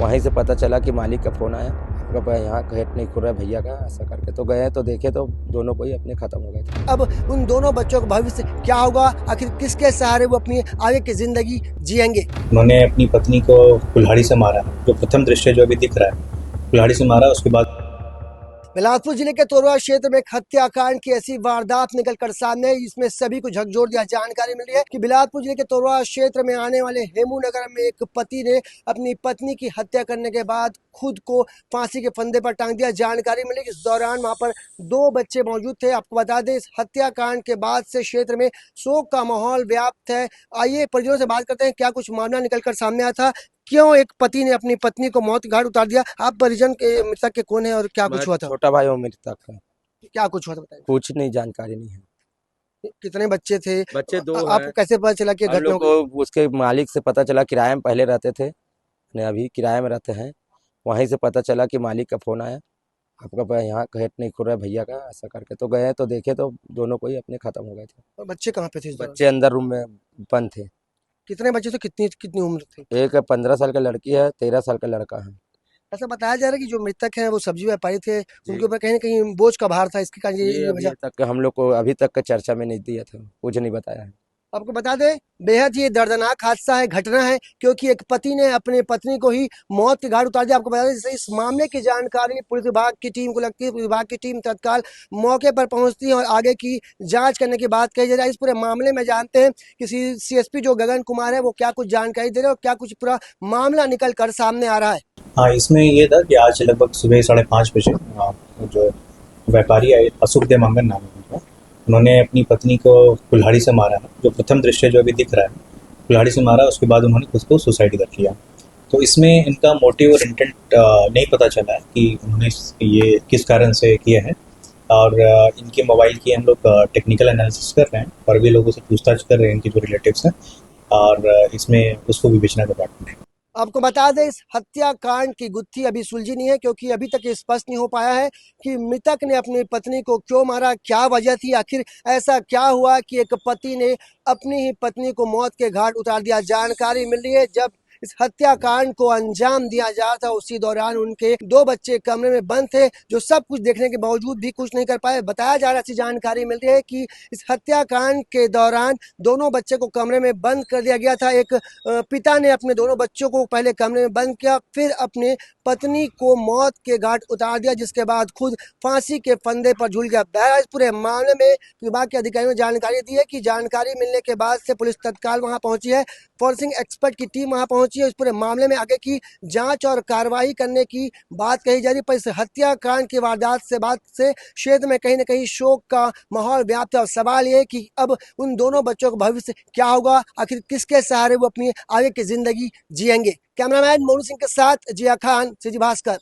वहीं से पता चला कि मालिक का फ़ोन आया, आपका यहाँ गेट नहीं खुल रहा है भैया का, ऐसा करके तो गए तो देखे तो दोनों को ही अपने ख़त्म हो गए थे। अब उन दोनों बच्चों का भविष्य क्या होगा, आखिर किसके सहारे वो अपनी आगे की जिंदगी जिएंगे। उन्होंने अपनी पत्नी को कुल्हाड़ी से मारा, जो प्रथम दृश्य जो अभी दिख रहा है, कुल्हाड़ी से मारा। उसके बाद बिलासपुर जिले के तोरवा क्षेत्र में एक हत्याकांड की ऐसी वारदात निकल कर सामने आई, जिसमें सभी को झकझोर दिया। जानकारी मिली है कि बिलासपुर जिले के तोरवा क्षेत्र में आने वाले हेमू नगर में एक पति ने अपनी पत्नी की हत्या करने के बाद खुद को फांसी के फंदे पर टांग दिया। जानकारी मिली कि इस दौरान वहां पर 2 बच्चे मौजूद थे। आपको बता दें, इस हत्याकांड के बाद से क्षेत्र में शोक का माहौल व्याप्त है। आइए परिजनों से बात करते हैं, क्या कुछ मामला निकल कर सामने आया था, क्यों एक पति ने अपनी पत्नी को मौत के घाट उतार दिया। आप परिजन के मृतक के कौन है और क्या मैं कुछ हुआ था? छोटा भाई हूँ मृतक है। क्या कुछ हुआ था बताइए। कुछ नहीं, जानकारी नहीं है। कितने बच्चे थे? बच्चे 2 आपको हैं। कैसे पता चला कि हम घटना हो लोग गई? को उसके मालिक से पता चला, किराए में पहले रहते थे, ने अभी किराए में रहते हैं। वहीं से पता चला कि मालिक का फ़ोन आया, आपका यहाँ गेट नहीं खुल रहा है भैया का, ऐसा करके तो गए तो देखे तो दोनों को ही अपने ख़त्म हो गए थे। और बच्चे कहाँ पे थे इस दौरान? बच्चे अंदर रूम में बंद थे। कितने बच्चे थे, कितनी कितनी उम्र थी? एक 15 साल का लड़की है, 13 साल का लड़का है। ऐसा बताया जा रहा है कि जो मृतक हैं वो सब्जी व्यापारी थे, जी। उनके ऊपर कहीं ना कहीं बोझ का भार था, इसके कारण ये ये अभी वजह। तक हम लोग को अभी तक का चर्चा में नहीं दिया था, कुछ नहीं बताया है। आपको बता दें, बेहद ही दर्दनाक हादसा है, घटना है, क्योंकि एक पति ने अपनी पत्नी को ही मौत के घाट उतार दिया। आपको बता दें, जैसे इस मामले की जानकारी पुलिस विभाग की टीम को लगती है, पुलिस विभाग की टीम तत्काल मौके पर पहुंचती है और आगे की जांच करने की बात कही जा रही है। इस पूरे मामले में जानते हैं कि सीएसपी जो गगन कुमार है वो क्या कुछ जानकारी दे रहे हैं और क्या कुछ पूरा मामला निकल कर सामने आ रहा है। हाँ, इसमें ये था कि आज लगभग सुबह 5:30 बजे जो व्यापारी आए, अशोक देवांगन नाम है उनका, उन्होंने अपनी पत्नी को कुल्हाड़ी से मारा, जो प्रथम दृश्य जो अभी दिख रहा है, कुल्हाड़ी से मारा। उसके बाद उन्होंने खुद को सुसाइड कर लिया। तो इसमें इनका मोटिव और इंटेंट नहीं पता चला है कि उन्होंने ये किस कारण से किया है। और इनके मोबाइल की हम लोग टेक्निकल एनालिसिस कर रहे हैं और भी लोगों से पूछताछ कर रहे हैं, इनके जो रिलेटिव्स हैं, और इसमें उसको विवेचना का पार्ट है। आपको बता दें, इस हत्याकांड की गुत्थी अभी सुलझी नहीं है, क्योंकि अभी तक ये स्पष्ट नहीं हो पाया है कि मृतक ने अपनी पत्नी को क्यों मारा, क्या वजह थी, आखिर ऐसा क्या हुआ कि एक पति ने अपनी ही पत्नी को मौत के घाट उतार दिया। जानकारी मिल रही है, जब इस हत्याकांड को अंजाम दिया जा रहा था उसी दौरान उनके 2 बच्चे कमरे में बंद थे, जो सब कुछ देखने के बावजूद भी कुछ नहीं कर पाए। बताया जा रहा है, ऐसी जानकारी मिल रही है कि इस हत्याकांड के दौरान दोनों बच्चे को कमरे में बंद कर दिया गया था। एक पिता ने अपने दोनों बच्चों को पहले कमरे में बंद किया, फिर अपने पत्नी को मौत के घाट उतार दिया, जिसके बाद खुद फांसी के फंदे पर झूल गया। बहरहाल इस पूरे मामले में विभाग के अधिकारियों ने जानकारी दी है कि जानकारी मिलने के बाद से पुलिस तत्काल वहां पहुंची है, फोरेंसिक एक्सपर्ट की टीम वहां पहुंची है। इस पूरे मामले में आगे की जांच और कार्रवाई करने की बात कही जा रही है। पर इस हत्याकांड की वारदात से बाद से क्षेत्र में कहीं ना कहीं शोक का माहौल व्याप्त है और सवाल ये है कि अब उन दोनों बच्चों का भविष्य क्या होगा, आखिर किसके सहारे वो अपनी आगे की जिंदगी जिएंगे। कैमरामैन मोनू सिंह के साथ जिया खान, सिटी भास्कर।